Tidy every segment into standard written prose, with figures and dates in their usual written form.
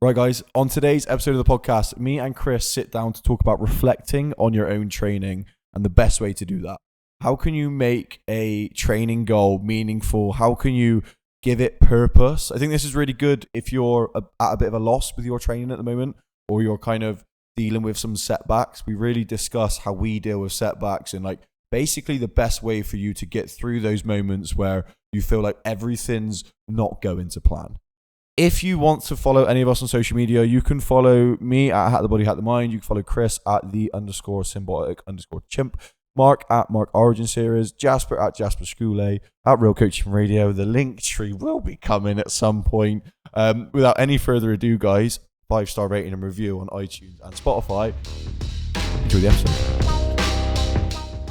Right, guys, on today's episode of the podcast, me and Chris sit down to talk about reflecting on your own training and the best way to do that. How can you make a training goal meaningful? How can you give it purpose? I think this is really good if you're at a bit of a loss with your training at the moment, or you're kind of dealing with some setbacks. We really discuss how we deal with setbacks and basically the best way for you to get through those moments where you feel like everything's not going to plan. If you want to follow any of us on social media, you can follow me at Hat the Body, Hat the Mind. You can follow Chris at _symbiotic_chimp, Mark at Mark Origin Series, Jasper at Jasper Schoolay, at Real Coaching Radio. The link tree will be coming at some point. Without any further ado, guys, 5-star rating and review on iTunes and Spotify. Enjoy the episode.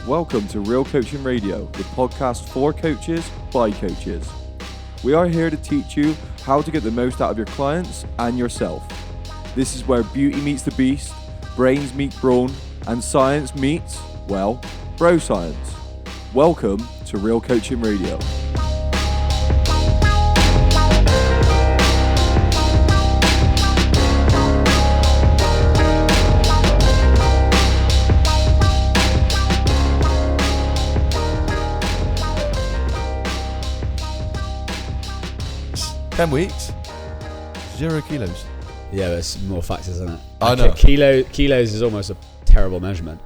Welcome to Real Coaching Radio, the podcast for coaches by coaches. We are here to teach you how to get the most out of your clients and yourself. This is where beauty meets the beast, brains meet brawn, and science meets, well, bro science. Welcome to Real Coaching Radio. Weeks, 0 kilos. Yeah, there's more factors in it. I know. Kilos is almost a terrible measurement.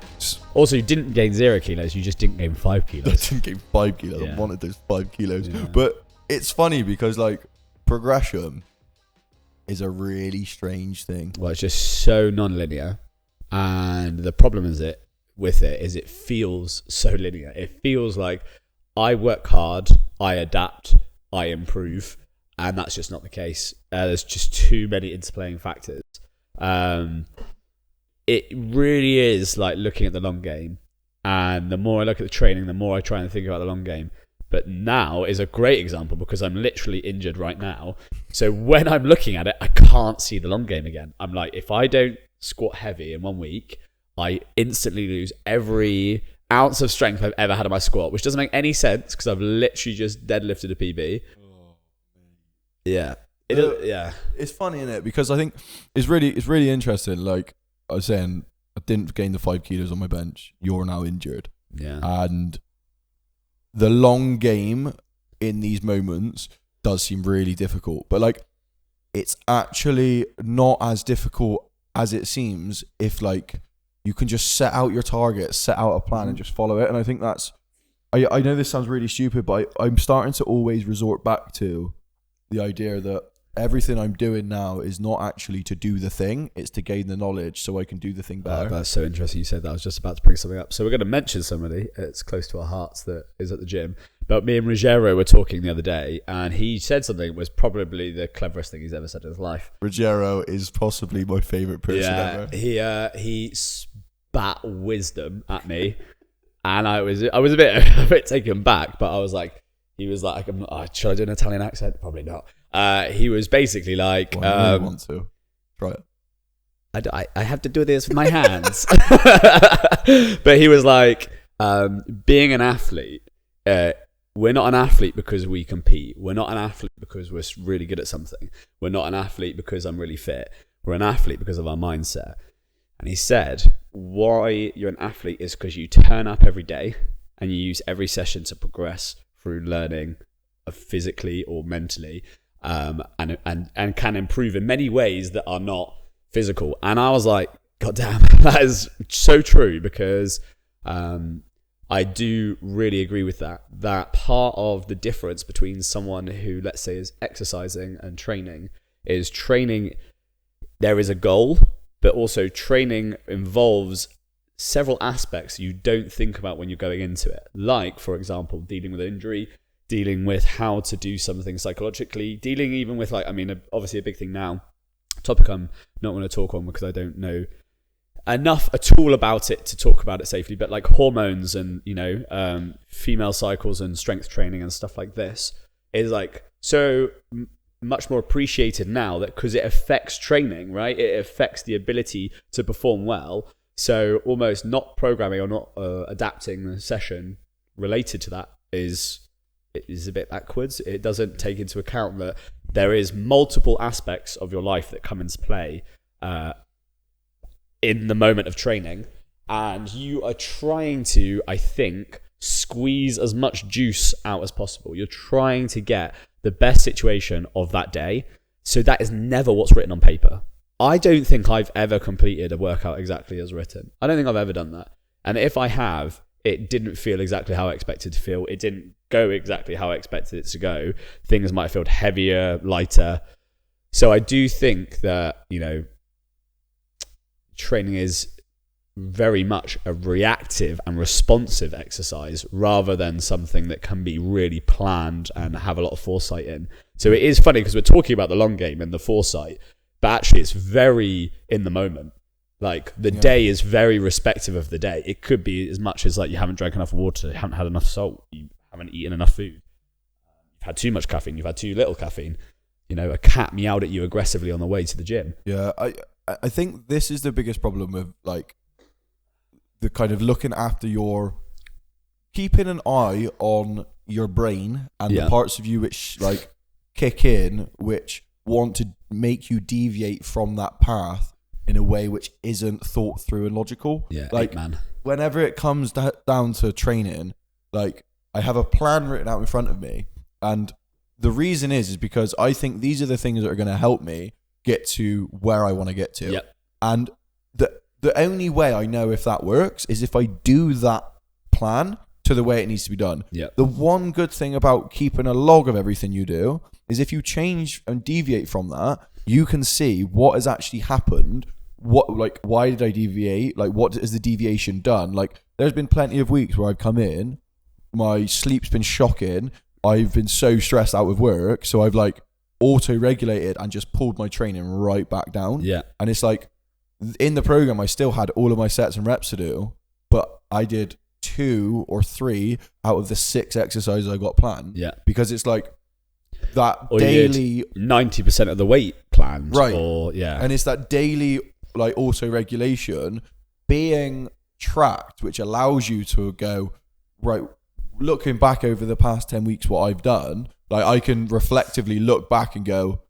Also, you didn't gain 0 kilos, you just didn't gain 5 kilos. I didn't gain 5 kilos. Yeah. I wanted those 5 kilos. Yeah. But it's funny because progression is a really strange thing. Well, it's just so non-linear, and the problem is it feels so linear. It feels like I work hard, I adapt, I improve. And that's just not the case. There's just too many interplaying factors. It really is like looking at the long game. And the more I look at the training, the more I try and think about the long game. But now is a great example because I'm literally injured right now. So when I'm looking at it, I can't see the long game again. I'm like, if I don't squat heavy in 1 week, I instantly lose every ounce of strength I've ever had in my squat, which doesn't make any sense because I've literally just deadlifted a PB. Yeah. It's funny, isn't it? Because I think it's really interesting. Like I was saying, I didn't gain the 5 kilos on my bench. You're now injured. Yeah. And the long game in these moments does seem really difficult. But it's actually not as difficult as it seems if you can just set out your target, set out a plan and just follow it. And I think that's, I know this sounds really stupid, but I'm starting to always resort back to the idea that everything I'm doing now is not actually to do the thing, it's to gain the knowledge so I can do the thing better. That's so interesting you said that. I was just about to bring something up. So we're going to mention somebody, it's close to our hearts, that is at the gym. But me and Ruggiero were talking the other day, and he said something that was probably the cleverest thing he's ever said in his life. Ruggiero is possibly my favourite person ever. He spat wisdom at me, and I was a bit taken back, but I was like, he was like, should I do an Italian accent? Probably not. He was basically like... Well, I really want to. Try it. I have to do this with my hands. But he was like, being an athlete, we're not an athlete because we compete. We're not an athlete because we're really good at something. We're not an athlete because I'm really fit. We're an athlete because of our mindset. And he said, why you're an athlete is because you turn up every day and you use every session to progress through learning physically or mentally, and can improve in many ways that are not physical. And I was like, God damn, that is so true, because I do really agree with that part of the difference between someone who, let's say, is exercising and training is training. There is a goal, but also training involves several aspects you don't think about when you're going into it. Like, for example, dealing with injury, dealing with how to do something psychologically, dealing even with obviously a big thing now, topic I'm not going to talk on because I don't know enough at all about it to talk about it safely, but hormones and, female cycles and strength training and stuff like this is so much more appreciated now, that because it affects training, right? It affects the ability to perform well. So almost not programming or not adapting the session related to that is a bit backwards. It doesn't take into account that there is multiple aspects of your life that come into play in the moment of training, and you are trying to, I think, squeeze as much juice out as possible. You're trying to get the best situation of that day. So that is never what's written on paper. I don't think I've ever completed a workout exactly as written. I don't think I've ever done that. And if I have, it didn't feel exactly how I expected to feel. It didn't go exactly how I expected it to go. Things might have felt heavier, lighter. So I do think that, training is very much a reactive and responsive exercise rather than something that can be really planned and have a lot of foresight in. So it is funny because we're talking about the long game and the foresight, but actually it's very in the moment. Like the day is very respective of the day. It could be as much as like you haven't drank enough water, you haven't had enough salt, you haven't eaten enough food, you've had too much caffeine, you've had too little caffeine. A cat meowed at you aggressively on the way to the gym. Yeah, I think this is the biggest problem with like the kind of looking after keeping an eye on your brain and the parts of you which like kick in, which want to make you deviate from that path in a way which isn't thought through and logical. Yeah, like man. Whenever it comes down to training, like I have a plan written out in front of me, and the reason is because I think these are the things that are going to help me get to where I want to get to. Yep. And the only way I know if that works is if I do that plan to the way it needs to be done. Yep. The one good thing about keeping a log of everything you do is if you change and deviate from that, you can see what has actually happened. Why did I deviate? Like, what is the deviation done? Like, there's been plenty of weeks where I've come in, my sleep's been shocking, I've been so stressed out with work, so I've like auto-regulated and just pulled my training right back down. Yeah. And it's like, in the program, I still had all of my sets and reps to do, but I did 2 or 3 out of the 6 exercises I got planned. Yeah. Because it's like that or daily 90% of the weight planned. Right. And it's that daily like auto-regulation being tracked, which allows you to go, right, looking back over the past 10 weeks, what I've done, like I can reflectively look back and go,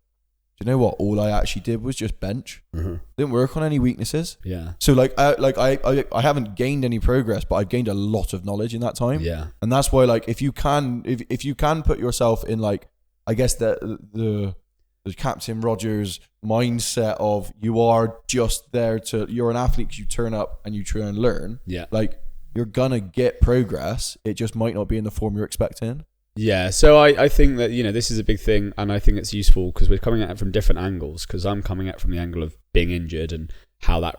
do you know what? All I actually did was just bench. Mm-hmm. Didn't work on any weaknesses. Yeah. So I haven't gained any progress, but I've gained a lot of knowledge in that time. Yeah. And that's why like if you can put yourself in like, I guess the Captain Rogers mindset of you are just there you're an athlete because you turn up and you try and learn. Yeah. Like you're gonna get progress. It just might not be in the form you're expecting. Yeah, so I think that, this is a big thing, and I think it's useful because we're coming at it from different angles, because I'm coming at it from the angle of being injured and how that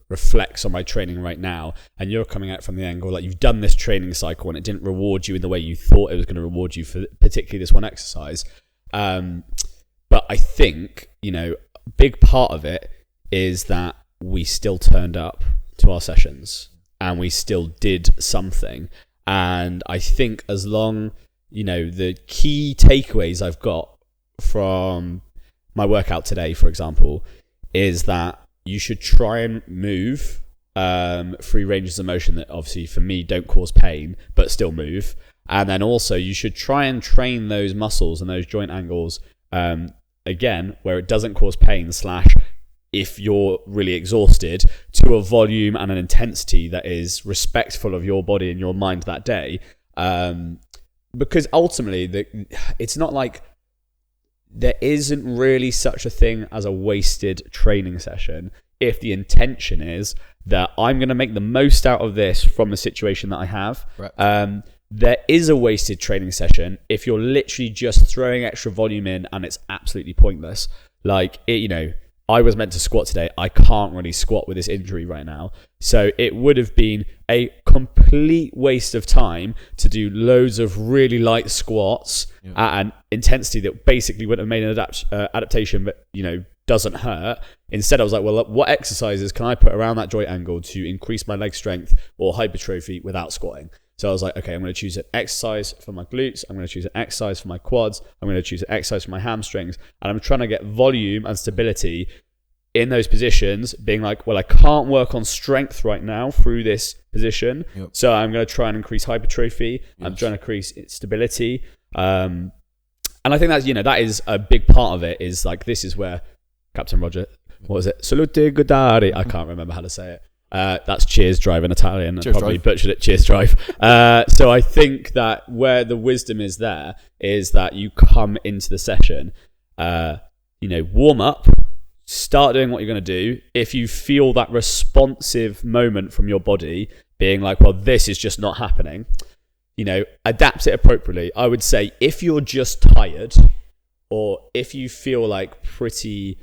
reflects on my training right now, and you're coming at it from the angle like you've done this training cycle and it didn't reward you in the way you thought it was going to reward you for particularly this one exercise. But I think, a big part of it is that we still turned up to our sessions and we still did something, and I think as long... the key takeaways I've got from my workout today, for example, is that you should try and move free ranges of motion that obviously for me don't cause pain, but still move. And then also you should try and train those muscles and those joint angles, again, where it doesn't cause pain / if you're really exhausted, to a volume and an intensity that is respectful of your body and your mind that day. Because ultimately, it's not like there isn't really such a thing as a wasted training session if the intention is that I'm going to make the most out of this from the situation that I have. Right. There is a wasted training session if you're literally just throwing extra volume in and it's absolutely pointless. Like, I was meant to squat today. I can't really squat with this injury right now. So it would have been a complete waste of time to do loads of really light squats at an intensity that basically wouldn't have made an adaptation, but, doesn't hurt. Instead, I was like, well, what exercises can I put around that joint angle to increase my leg strength or hypertrophy without squatting? So I was like, okay, I'm going to choose an exercise for my glutes. I'm going to choose an exercise for my quads. I'm going to choose an exercise for my hamstrings. And I'm trying to get volume and stability in those positions, being like, well, I can't work on strength right now through this position. Yep. So I'm going to try and increase hypertrophy. Yes. I'm trying to increase stability. And I think that's, that is a big part of it, is like, this is where Captain Roger, what was it? Salute Godari. I can't remember how to say it. That's Cheers Drive in Italian. I probably butchered it. Cheers Drive. So I think that where the wisdom is there is that you come into the session, warm up, start doing what you're going to do. If you feel that responsive moment from your body being like, well, this is just not happening, adapt it appropriately. I would say if you're just tired, or if you feel like pretty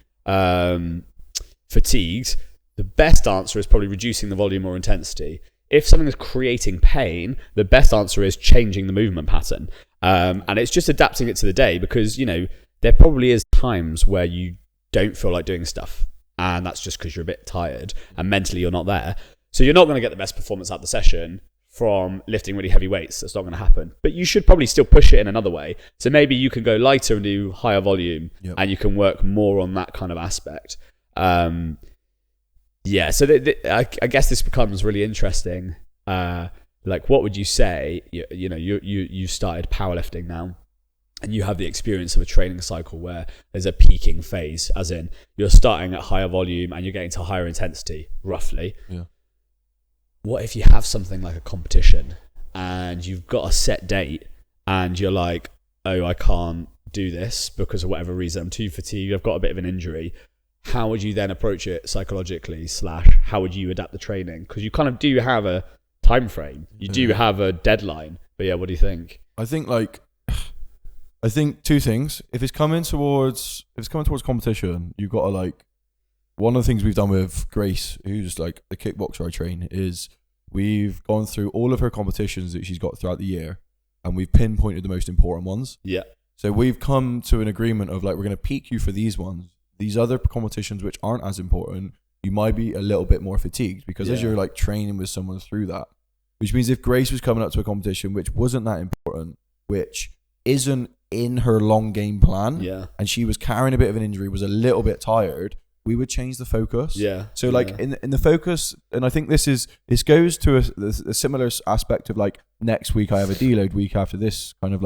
fatigued, the best answer is probably reducing the volume or intensity. If something is creating pain, the best answer is changing the movement pattern. And it's just adapting it to the day, because, there probably is times where you don't feel like doing stuff. And that's just because you're a bit tired and mentally you're not there. So you're not going to get the best performance out of the session from lifting really heavy weights. That's not going to happen. But you should probably still push it in another way. So maybe you can go lighter and do higher volume, and you can work more on that kind of aspect. So I guess this becomes really interesting. Like, what would you say? You started powerlifting now, and you have the experience of a training cycle where there's a peaking phase, as in you're starting at higher volume and you're getting to higher intensity, roughly. Yeah. What if you have something like a competition and you've got a set date and you're like, oh, I can't do this because of whatever reason, I'm too fatigued, I've got a bit of an injury. How would you then approach it psychologically -- how would you adapt the training? Because you kind of do have a time frame. You do have a deadline. But yeah, what do you think? I think two things. If it's coming towards competition, you've got to one of the things we've done with Grace, who's like the kickboxer I train, is we've gone through all of her competitions that she's got throughout the year, and we've pinpointed the most important ones. Yeah. So we've come to an agreement of we're going to peak you for these ones. These other competitions which aren't as important, you might be a little bit more fatigued, because as you're training with someone through that, which means if Grace was coming up to a competition which wasn't that important, which isn't in her long game plan, and she was carrying a bit of an injury, was a little bit tired, we would change the focus. Yeah. So in the focus, and I think this goes to a similar aspect of next week I have a deload week after this kind of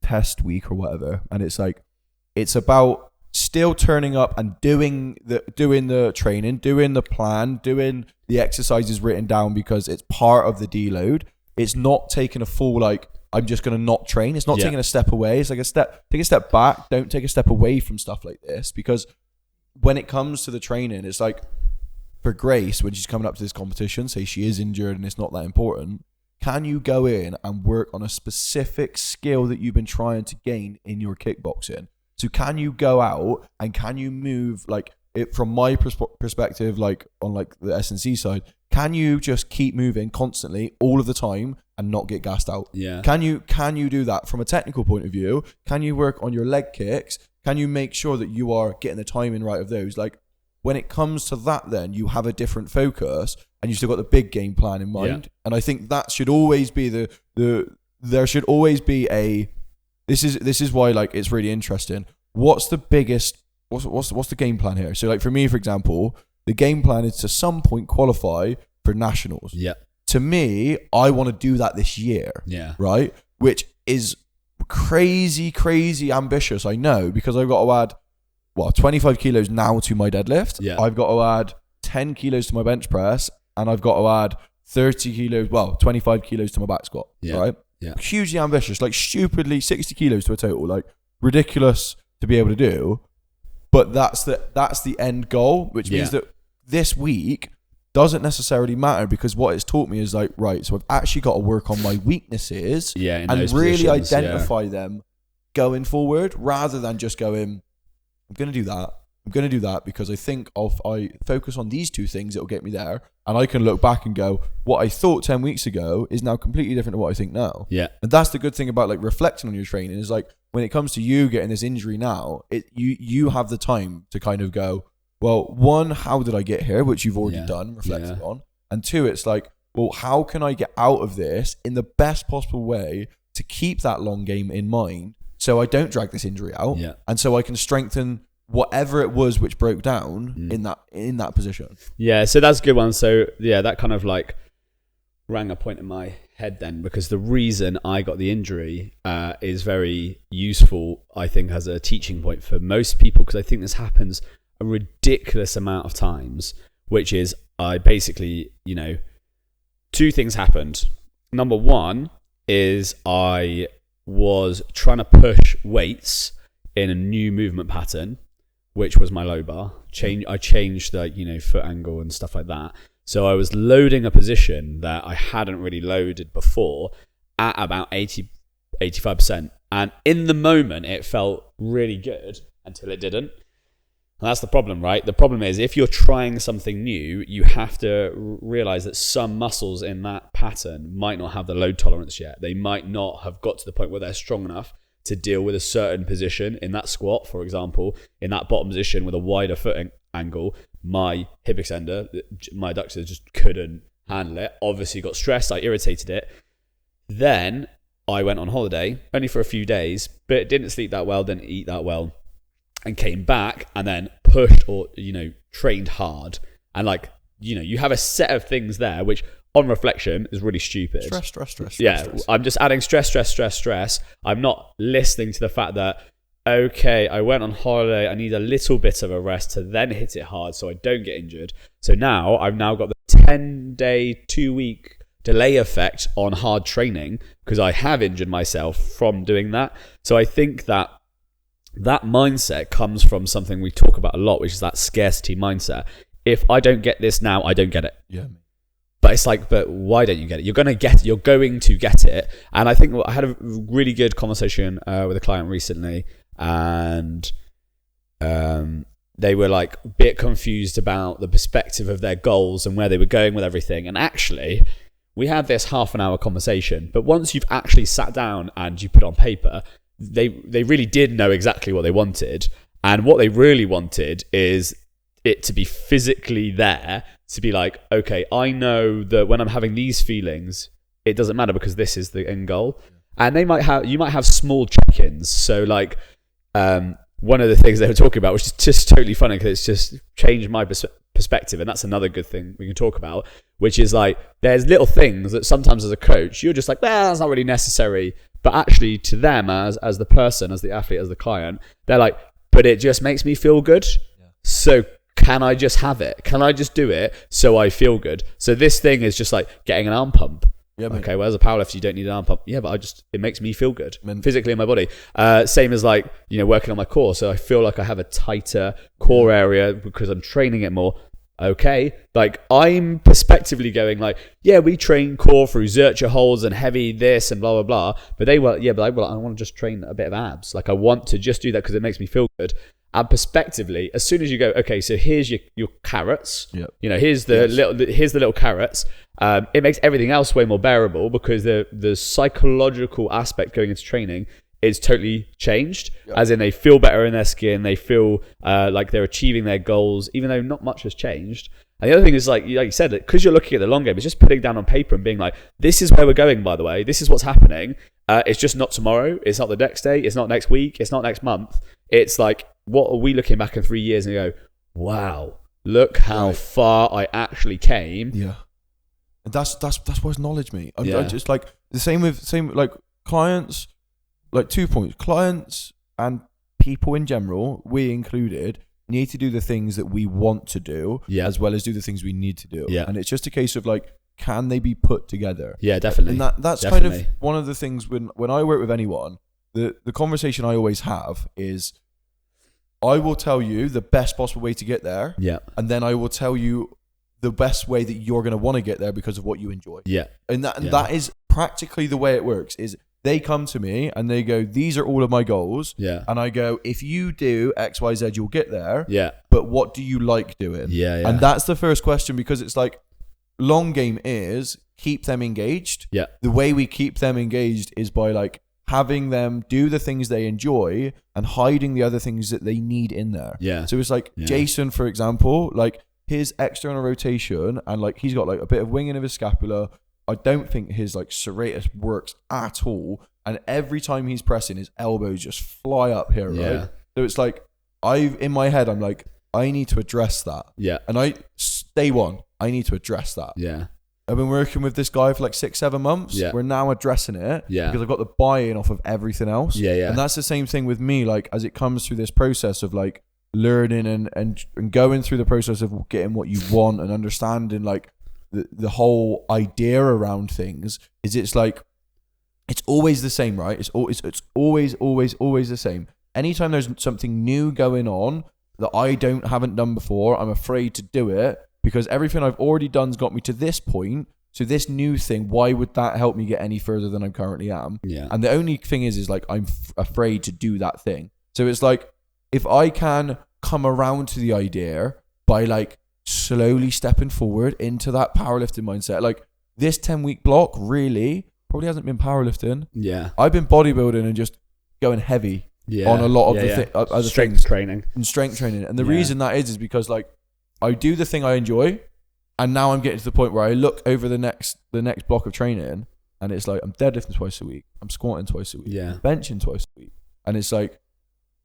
test week or whatever, and it's about still turning up and doing the training, doing the plan, doing the exercises written down, because it's part of the deload. It's not taking a full I'm just going to not train. It's not taking a step away. It's take a step back. Don't take a step away from stuff like this, because when it comes to the training, it's for Grace, when she's coming up to this competition, say she is injured and it's not that important, can you go in and work on a specific skill that you've been trying to gain in your kickboxing? So can you go out and can you move it from my perspective, on the S&C side, can you just keep moving constantly all of the time and not get gassed out? Yeah. Can you do that from a technical point of view? Can you work on your leg kicks? Can you make sure that you are getting the timing right of those? When it comes to that, then you have a different focus and you still got the big game plan in mind. Yeah. And I think that should always be there should always be this is why it's really interesting. What's the game plan here? So for me, for example, the game plan is to some point qualify for nationals. Yeah. To me, I want to do that this year. Yeah. Right? Which is crazy ambitious, I know, because I've got to add 25 kilos now to my deadlift. Yeah. I've got to add 10 kilos to my bench press, and I've got to add 25 kilos to my back squat. Yeah. Right? Yeah. Hugely ambitious, stupidly 60 kilos to a total, ridiculous to be able to do. But that's the end goal, which means that this week doesn't necessarily matter, because what it's taught me is right, so I've actually got to work on my weaknesses and really identify them going forward, rather than just going, I'm going to do that because I think if I focus on these two things, it'll get me there. And I can look back and go, what I thought 10 weeks ago is now completely different to what I think now. Yeah. And that's the good thing about reflecting on your training, is when it comes to you getting this injury now, you have the time to kind of go, well, one, how did I get here? Which you've already done, reflected on. And two, it's well, how can I get out of this in the best possible way to keep that long game in mind, so I don't drag this injury out, and so I can strengthen whatever it was which broke down in that position. Yeah, so that's a good one. So yeah, that kind of rang a point in my head then, because the reason I got the injury is very useful, I think, as a teaching point for most people, because I think this happens a ridiculous amount of times, which is I basically, two things happened. Number one is I was trying to push weights in a new movement pattern, which was my low bar. I changed the, foot angle and stuff like that. So I was loading a position that I hadn't really loaded before at about 85%. And in the moment, it felt really good until it didn't. And that's the problem, right? The problem is if you're trying something new, you have to realize that some muscles in that pattern might not have the load tolerance yet. They might not have got to the point where they're strong enough to deal with a certain position in that squat, for example, in that bottom position with a wider foot angle. My hip extender, my adductors just couldn't handle it. Obviously got stressed, I irritated it. Then I went on holiday, only for a few days, but didn't sleep that well, didn't eat that well, and came back and then pushed or, trained hard. And you have a set of things there, which on reflection is really stupid. Stress. Yeah, stress. I'm just adding stress. I'm not listening to the fact that, okay, I went on holiday, I need a little bit of a rest to then hit it hard so I don't get injured. So now I've got the 10-day, 2-week delay effect on hard training because I have injured myself from doing that. So I think that mindset comes from something we talk about a lot, which is that scarcity mindset. If I don't get this now, I don't get it. Yeah. But it's but why don't you get it? You're going to get it. And I think I had a really good conversation with a client recently, and they were a bit confused about the perspective of their goals and where they were going with everything. And actually, we had this half an hour conversation, but once you've actually sat down and you put on paper, they really did know exactly what they wanted. And what they really wanted is it to be physically there, to be okay, I know that when I'm having these feelings, it doesn't matter because this is the end goal. And you might have small check-ins. So one of the things they were talking about, which is just totally funny because it's just changed my perspective. And that's another good thing we can talk about, which is there's little things that sometimes as a coach, you're just that's not really necessary. But actually to them as the person, as the athlete, as the client, they're but it just makes me feel good. Yeah. So can I just have it? Can I just do it so I feel good? So this thing is just getting an arm pump. Yeah, okay, well, as a powerlifter, you don't need an arm pump. Yeah, but it makes me feel good physically in my body. Same as working on my core. So I feel like I have a tighter core area because I'm training it more. Okay, I'm perspectively going we train core through Zercher holds and heavy this and blah, blah, blah. But I want to just train a bit of abs. I want to just do that because it makes me feel good. And perspectively, as soon as you go, okay, so here's your carrots. Yep. Here's the little carrots. It makes everything else way more bearable because the psychological aspect going into training is totally changed. Yep. As in, they feel better in their skin. They feel like they're achieving their goals, even though not much has changed. And the other thing is, like you said, because you're looking at the long game, it's just putting down on paper and being this is where we're going, by the way. This is what's happening. It's just not tomorrow. It's not the next day. It's not next week. It's not next month. It's what are we looking back in 3 years and go, wow, look how far I actually came. Yeah. And that's what's knowledge, mate. I'm just the same with clients, 2 points. Clients and people in general, we included, need to do the things that we want to do as well as do the things we need to do. Yeah. And it's just a case of can they be put together? Yeah, definitely. And that's definitely kind of one of the things when I work with anyone, the conversation I always have is I will tell you the best possible way to get there. Yeah. And then I will tell you the best way that you're going to want to get there because of what you enjoy. Yeah. And that is practically the way it works is they come to me and they go, these are all of my goals. Yeah. And I go, if you do X, Y, Z, you'll get there. Yeah. But what do you like doing? Yeah. And that's the first question because it's long game is keep them engaged. Yeah. The way we keep them engaged is by having them do the things they enjoy and hiding the other things that they need in there. Yeah. So it's Jason, for example, his external rotation and he's got a bit of winging of his scapula. I don't think his serratus works at all. And every time he's pressing, his elbows just fly up here, right? Yeah. So it's in my head, I'm I need to address that. Yeah. And day one, I need to address that. Yeah. I've been working with this guy for like 6-7 months. Yeah. We're now addressing it Yeah. because I've got the buy-in off of everything else. Yeah. And that's the same thing with me. Like as it comes through this process of like learning and going through the process of getting what you want and understanding like the whole idea around things is it's like it's always the same, right? It's always the same. Anytime there's something new going on that I haven't done before, I'm afraid to do it because everything I've already done's got me to this point. So this new thing, why would that help me get any further than I currently am? Yeah. And the only thing is like I'm afraid to do that thing. So it's like if I can come around to the idea by like slowly stepping forward into that powerlifting mindset, like this 10-week block really probably hasn't been powerlifting. Yeah. I've been bodybuilding and just going heavy on a lot of other strength things. training. And strength training. And the reason that is because like I do the thing I enjoy and now I'm getting to the point where I look over the next block of training and it's like I'm deadlifting twice a week. I'm squatting twice a week. Yeah. I'm benching twice a week. And it's like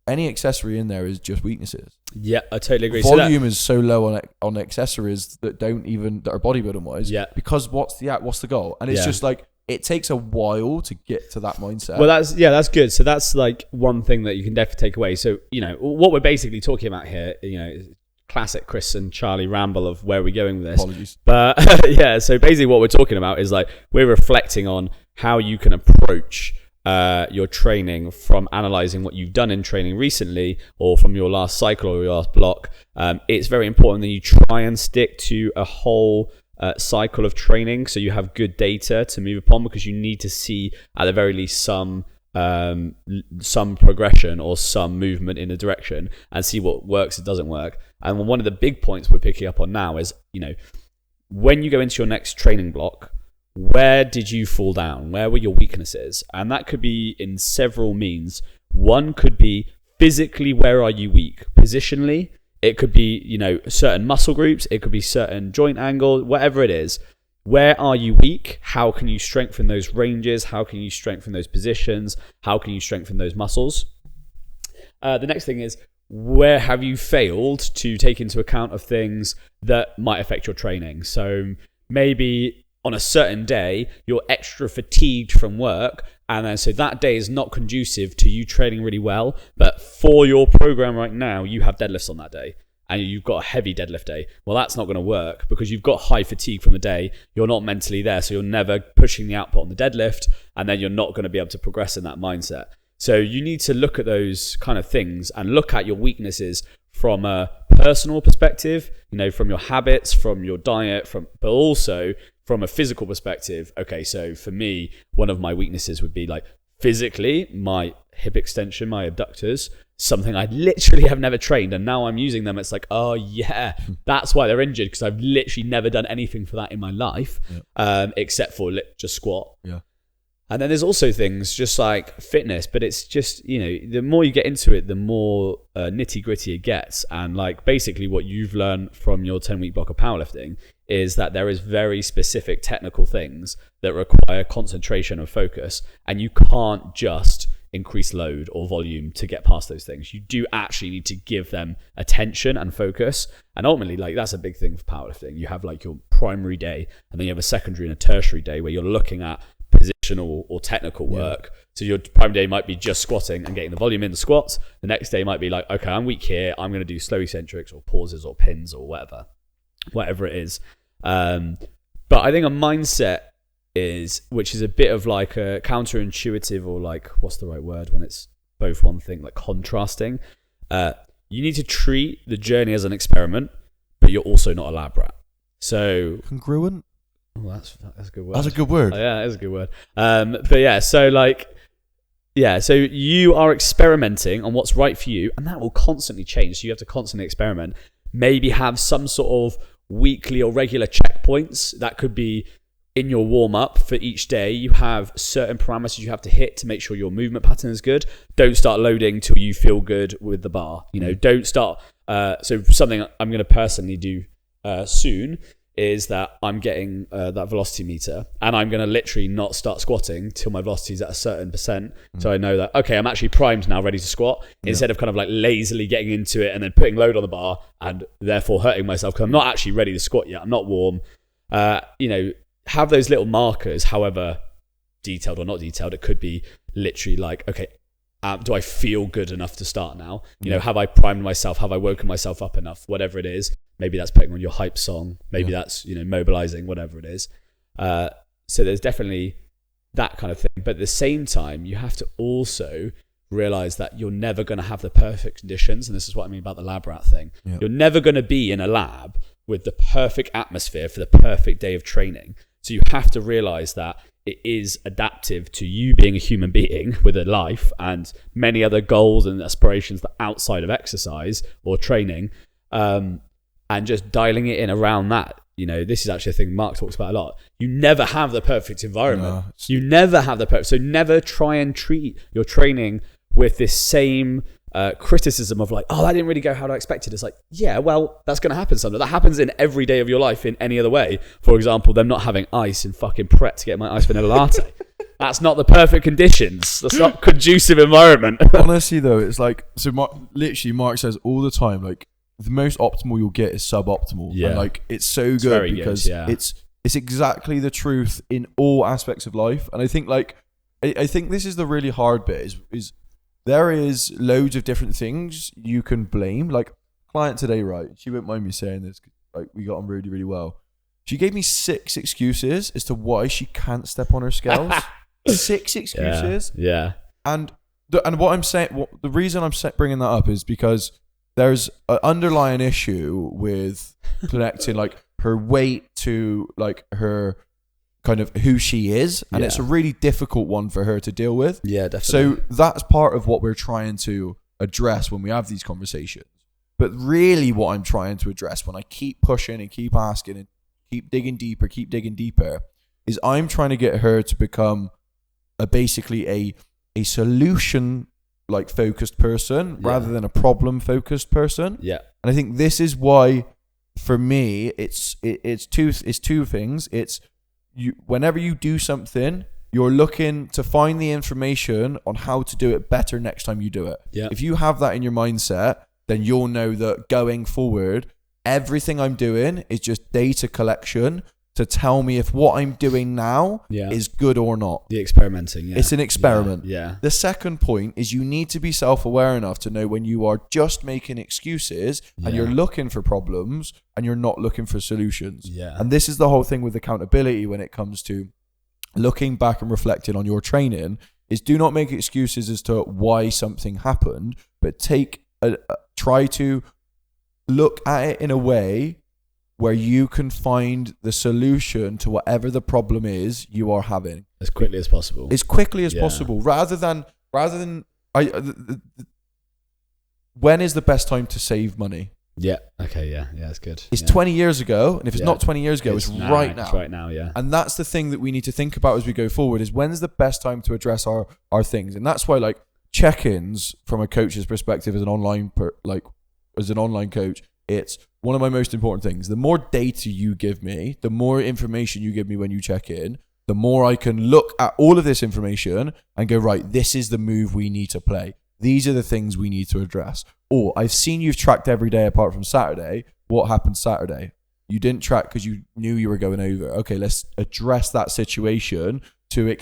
any accessory in there is just weaknesses. Yeah, I totally agree. Volume is so low on accessories that are bodybuilding wise. Yeah. Because what's the goal? And it's just like it takes a while to get to that mindset. Well, that's good. So that's like one thing that you can definitely take away. So, what we're basically talking about here, classic Chris and Charlie ramble of where we're going with this. Apologies. But so basically what we're talking about is like we're reflecting on how you can approach your training from analyzing what you've done in training recently or from your last cycle or your last block. It's very important that you try and stick to a whole cycle of training so you have good data to move upon because you need to see at the very least some progression or some movement in a direction and see what works and doesn't work. And one of the big points we're picking up on now is, when you go into your next training block, where did you fall down? Where were your weaknesses? And that could be in several means. One could be physically, where are you weak? Positionally, it could be, certain muscle groups. It could be certain joint angle, whatever it is. Where are you weak? How can you strengthen those ranges? How can you strengthen those positions? How can you strengthen those muscles? The next thing is, where have you failed to take into account of things that might affect your training? So maybe on a certain day, you're extra fatigued from work, and then so that day is not conducive to you training really well, but for your program right now, you have deadlifts on that day, and you've got a heavy deadlift day. Well, that's not going to work because you've got high fatigue from the day. You're not mentally there, so you're never pushing the output on the deadlift, and then you're not going to be able to progress in that mindset. So you need to look at those kind of things and look at your weaknesses from a personal perspective, from your habits, from your diet, but also from a physical perspective. Okay, so for me, one of my weaknesses would be like physically, my hip extension, my abductors, something I literally have never trained, and now I'm using them. It's like, oh yeah, that's why they're injured, because I've literally never done anything for that in my life, except for just squat. Yeah. And then there's also things just like fitness, but it's just, the more you get into it, the more nitty gritty it gets. And like basically what you've learned from your 10-week block of powerlifting is that there is very specific technical things that require concentration and focus. And you can't just increase load or volume to get past those things. You do actually need to give them attention and focus. And ultimately, like that's a big thing for powerlifting. You have like your primary day, and then you have a secondary and a tertiary day where you're looking at positional or technical work. So your primary day might be just squatting and getting the volume in the squats. The next day might be like, okay, I'm weak here. I'm going to do slow eccentrics or pauses or pins or whatever it is. But I think a mindset which is a bit of like a counterintuitive, or like, what's the right word when it's both one thing, like contrasting. You need to treat the journey as an experiment, but you're also not a lab rat. So congruent. Oh, that's a good word. That's a good word. Oh, yeah, that is a good word. But yeah, so you are experimenting on what's right for you, and that will constantly change. So you have to constantly experiment. Maybe have some sort of weekly or regular checkpoints. That could be in your warm-up for each day. You have certain parameters you have to hit to make sure your movement pattern is good. Don't start loading till you feel good with the bar. Don't start. So something I'm going to personally do soon is that I'm getting that velocity meter, and I'm going to literally not start squatting till my velocity is at a certain percent. So I know that, okay, I'm actually primed now, ready to squat, instead of kind of like lazily getting into it and then putting load on the bar and therefore hurting myself because I'm not actually ready to squat yet. I'm not warm. have those little markers, however detailed or not detailed. It could be literally like, okay, do I feel good enough to start now? You know, have I primed myself? Have I woken myself up enough? Whatever it is. Maybe that's putting on your hype song. Maybe that's, you know, mobilizing, whatever it is. So there's definitely that kind of thing. But at the same time, you have to also realize that you're never going to have the perfect conditions. And this is what I mean about the lab rat thing. Yeah. You're never going to be in a lab with the perfect atmosphere for the perfect day of training. So you have to realize that it is adaptive to you being a human being with a life and many other goals and aspirations that outside of exercise or training, and just dialing it in around that. You know, this is actually a thing Mark talks about a lot. You never have the perfect environment. No. You never have the perfect. So never try and treat your training with this same criticism of like, oh, that didn't really go how I expected. It's like, yeah, well, that's going to happen sometimes. That happens in every day of your life in any other way. For example, them not having ice in fucking Pret to get my iced vanilla latte. That's not the perfect conditions. That's not conducive environment. Honestly, though, it's like, so Mark says all the time, like, the most optimal you'll get is suboptimal. Yeah. And like, it's so good because it's exactly the truth in all aspects of life. And I think like, I think this is the really hard bit is there is loads of different things you can blame. Like, client today, right? She won't mind me saying this. Like, we got on really, really well. She gave me 6 excuses as to why she can't step on her scales. 6 excuses. Yeah. And what I'm saying, the reason I'm bringing that up is because there's an underlying issue with connecting like her weight to like her kind of who she is, and it's a really difficult one for her to deal with. Yeah, definitely. So that's part of what we're trying to address when we have these conversations. But really what I'm trying to address when I keep pushing and keep asking and keep digging deeper is I'm trying to get her to become basically a solution like focused person rather than a problem focused person. Yeah. And I think this is why for me it's two things. It's you, whenever you do something, you're looking to find the information on how to do it better next time you do it. Yeah. If you have that in your mindset, then you'll know that going forward, everything I'm doing is just data collection to tell me if what I'm doing now is good or not. The experimenting. Yeah. It's an experiment. Yeah. The second point is you need to be self-aware enough to know when you are just making excuses and you're looking for problems and you're not looking for solutions. Yeah. And this is the whole thing with accountability when it comes to looking back and reflecting on your training is do not make excuses as to why something happened, but try to look at it in a way where you can find the solution to whatever the problem is you are having as quickly as possible. As quickly as possible, rather than when is the best time to save money? Yeah. Okay. Yeah. Yeah. That's good. It's 20 years ago, and if it's not 20 years ago, it's right now. It's right now. Yeah. And that's the thing that we need to think about as we go forward: is when's the best time to address our things, and that's why like check-ins from a coach's perspective as an online coach, it's one of my most important things. The more data you give me, the more information you give me when you check in, the more I can look at all of this information and go, right, this is the move we need to play. These are the things we need to address. Or I've seen you've tracked every day apart from Saturday. What happened Saturday? You didn't track because you knew you were going over. Okay, let's address that situation to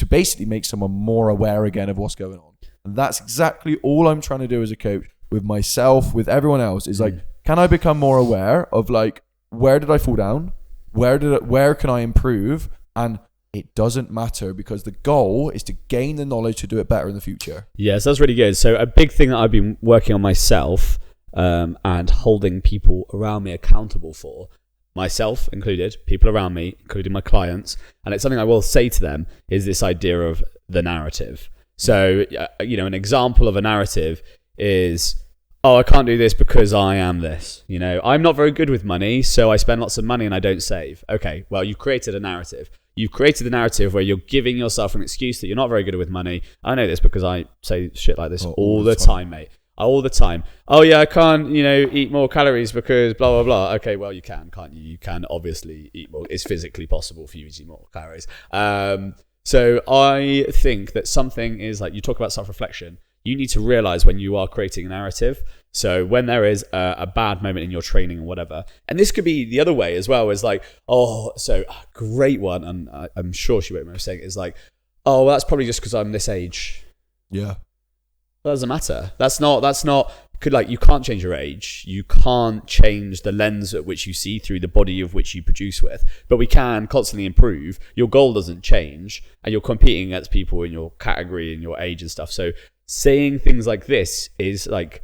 basically make someone more aware again of what's going on. And that's exactly all I'm trying to do as a coach with myself, with everyone else, is like, can I become more aware of like, where did I fall down? Where can I improve? And it doesn't matter because the goal is to gain the knowledge to do it better in the future. Yes, that's really good. So a big thing that I've been working on myself and holding people around me accountable for, myself included, people around me, including my clients, and it's something I will say to them, is this idea of the narrative. So, an example of a narrative is, oh, I can't do this because I am this. I'm not very good with money, so I spend lots of money and I don't save. Okay, well, you've created a narrative. You've created the narrative where you're giving yourself an excuse that you're not very good with money. I know this because I say shit like this all the time, mate. All the time. Oh, yeah, I can't, eat more calories because blah, blah, blah. Okay, well, you can, can't you? You can obviously eat more. It's physically possible for you to eat more calories. So I think that something is like, you talk about self-reflection. you need to realize when you are creating a narrative. So when there is a bad moment in your training or whatever, and this could be the other way as well, is like, great one, and I'm sure she won't remember saying it, is like, oh, well, that's probably just because I'm this age. Yeah. That doesn't matter. That's not you can't change your age. You can't change the lens at which you see through, the body of which you produce with. But we can constantly improve. Your goal doesn't change, and you're competing against people in your category and your age and stuff. So saying things like this is like,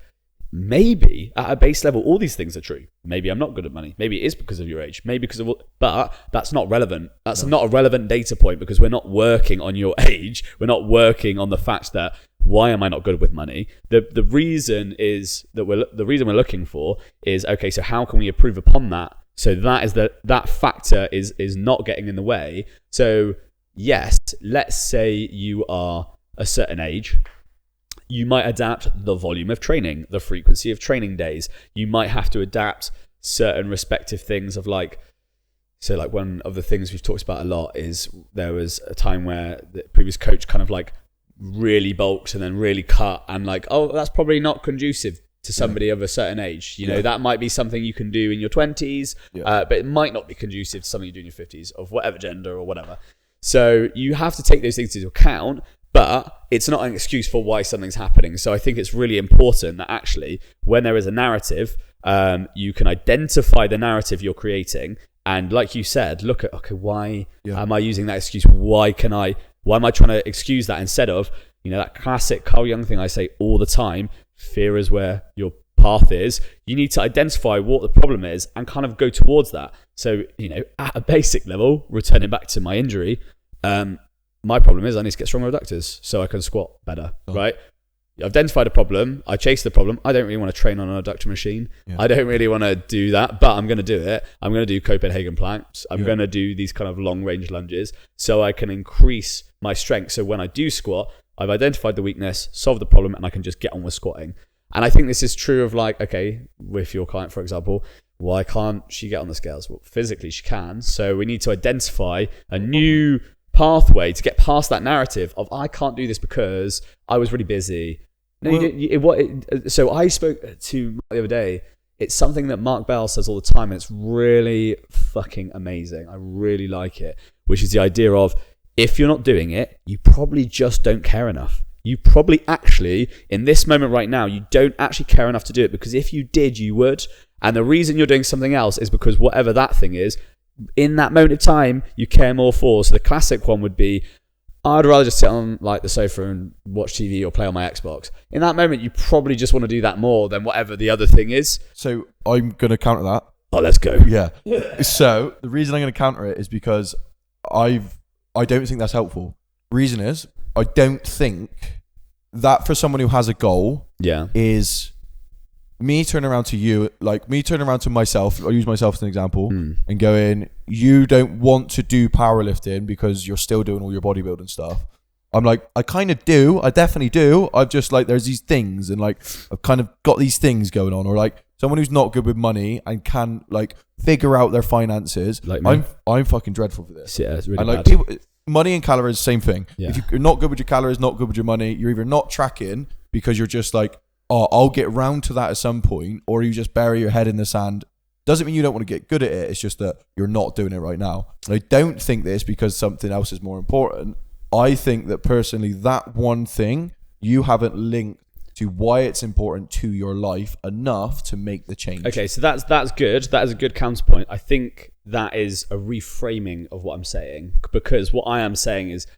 maybe at a base level, all these things are true. Maybe I'm not good at money. Maybe it is because of your age. Maybe because of, but that's not relevant. That's not a relevant data point, because we're not working on your age. We're not working on the fact that, why am I not good with money? The reason is that the reason we're looking for is, okay, so how can we improve upon that? So that is that factor is not getting in the way. So yes, let's say you are a certain age. You might adapt the volume of training, the frequency of training days. You might have to adapt certain respective things of like, so like one of the things we've talked about a lot is there was a time where the previous coach kind of like really bulked and then really cut, and like, oh, that's probably not conducive to somebody of a certain age. You know, that might be something you can do in your 20s, but it might not be conducive to something you do in your 50s, of whatever gender or whatever. So you have to take those things into account. But it's not an excuse for why something's happening. So I think it's really important that actually, when there is a narrative, you can identify the narrative you're creating. And like you said, look at, okay, why am I using that excuse? Why am I trying to excuse that, instead of, that classic Carl Jung thing I say all the time, fear is where your path is. You need to identify what the problem is and kind of go towards that. So, at a basic level, returning back to my injury, my problem is I need to get stronger adductors so I can squat better, right? I've identified a problem. I chase the problem. I don't really want to train on an adductor machine. I don't really want to do that, but I'm going to do it. I'm going to do Copenhagen planks. I'm going to do these kind of long range lunges so I can increase my strength. So when I do squat, I've identified the weakness, solved the problem, and I can just get on with squatting. And I think this is true of like, okay, with your client, for example, why can't she get on the scales? Well, physically she can. So we need to identify a new pathway to get past that narrative of, I can't do this because I was really busy. No, so I spoke to Mark the other day. It's something that Mark Bell says all the time, and it's really fucking amazing. I really like it, which is the idea of, if you're not doing it, you probably just don't care enough. You probably actually, in this moment right now, you don't actually care enough to do it, because if you did, you would. And the reason you're doing something else is because whatever that thing is, in that moment of time, you care more for. So the classic one would be, I'd rather just sit on like the sofa and watch TV or play on my Xbox. In that moment, you probably just want to do that more than whatever the other thing is. So I'm going to counter that. Oh, let's go. Yeah. So the reason I'm going to counter it is because I don't think that's helpful. Reason is, I don't think that for someone who has a goal is me turning around to you, like me turning around to myself, I'll use myself as an example, and going, you don't want to do powerlifting because you're still doing all your bodybuilding stuff. I'm like, I kind of do. I definitely do. I've just like, there's these things, and like, I've kind of got these things going on. Or like someone who's not good with money and can like figure out their finances. Like me. I'm fucking dreadful for this. Yeah, it's really and like bad. people, money and calories, same thing. Yeah. If you're not good with your calories, not good with your money, you're either not tracking because you're just like, oh, I'll get round to that at some point, or you just bury your head in the sand. Doesn't mean you don't want to get good at it. It's just that you're not doing it right now. And I don't think this because something else is more important. I think that personally, that one thing, you haven't linked to why it's important to your life enough to make the change. Okay, so that's good. That is a good counterpoint. I think that is a reframing of what I'm saying, because what I am saying is,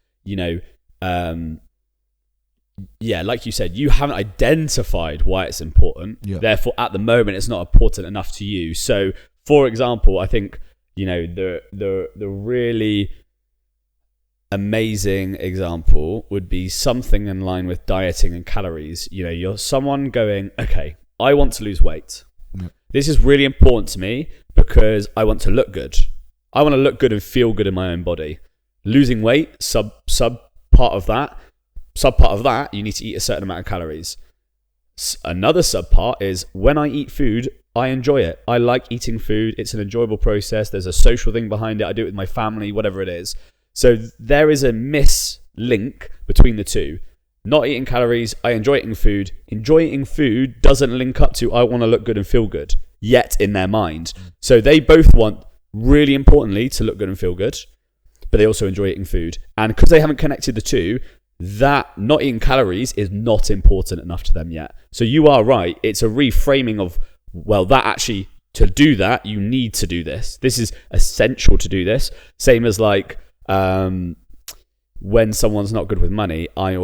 like you said, you haven't identified why it's important. Yeah. Therefore, at the moment, it's not important enough to you. So, for example, I think the really amazing example would be something in line with dieting and calories. You're someone going, okay, I want to lose weight. Yeah. This is really important to me because I want to look good. I want to look good and feel good in my own body. Losing weight, sub part of that. Subpart of that, you need to eat a certain amount of calories. Another subpart is, when I eat food, I enjoy it. I like eating food. It's an enjoyable process. There's a social thing behind it. I do it with my family, whatever it is. So there is a mislink between the two. not eating calories, I enjoy eating food. Enjoy eating food doesn't link up to I want to look good and feel good yet in their mind. So they both want, really importantly, to look good and feel good, but they also enjoy eating food. And because they haven't connected the two, that not eating calories is not important enough to them yet. So you are right. It's a reframing of, well, that actually, to do that, you need to do this. This is essential to do this. Same as like, when someone's not good with money, I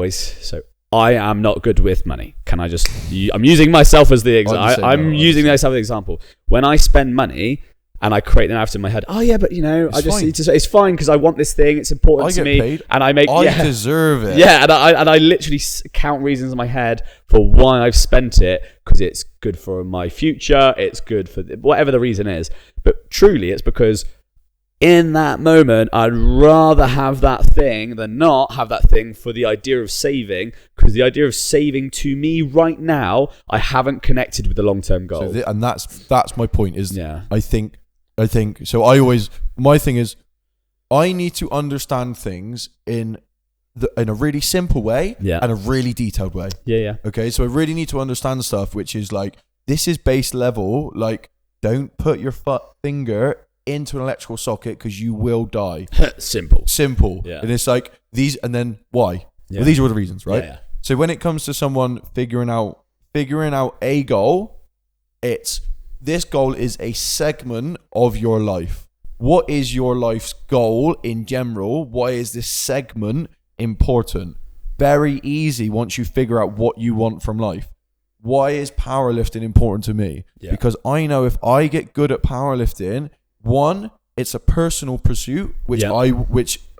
am not good with money. Can I just, I'm using myself as the example. I'm using myself as an example. When I spend money and I create the narrative in my head, oh yeah, but you know, it's fine because I want this thing. It's important to me. Paid. And I deserve it. Yeah. And I literally count reasons in my head for why I've spent it, because it's good for my future. It's good for whatever the reason is. But truly it's because in that moment, I'd rather have that thing than not have that thing for the idea of saving, because the idea of saving to me right now, I haven't connected with the long-term goal. So and that's my point is, I think, so my thing is, I need to understand things in a really simple way and a really detailed way. Yeah. Okay, so I really need to understand stuff, which is like, this is base level, like, don't put your finger into an electrical socket because you will die. Simple. Yeah. And it's like these, and then why? Yeah. Well, these are the reasons, right? Yeah. So when it comes to someone figuring out a goal, this goal is a segment of your life. What is your life's goal in general? Why is this segment important? Very easy once you figure out what you want from life. Why is powerlifting important to me? Yeah. Because I know if I get good at powerlifting, one, it's a personal pursuit, which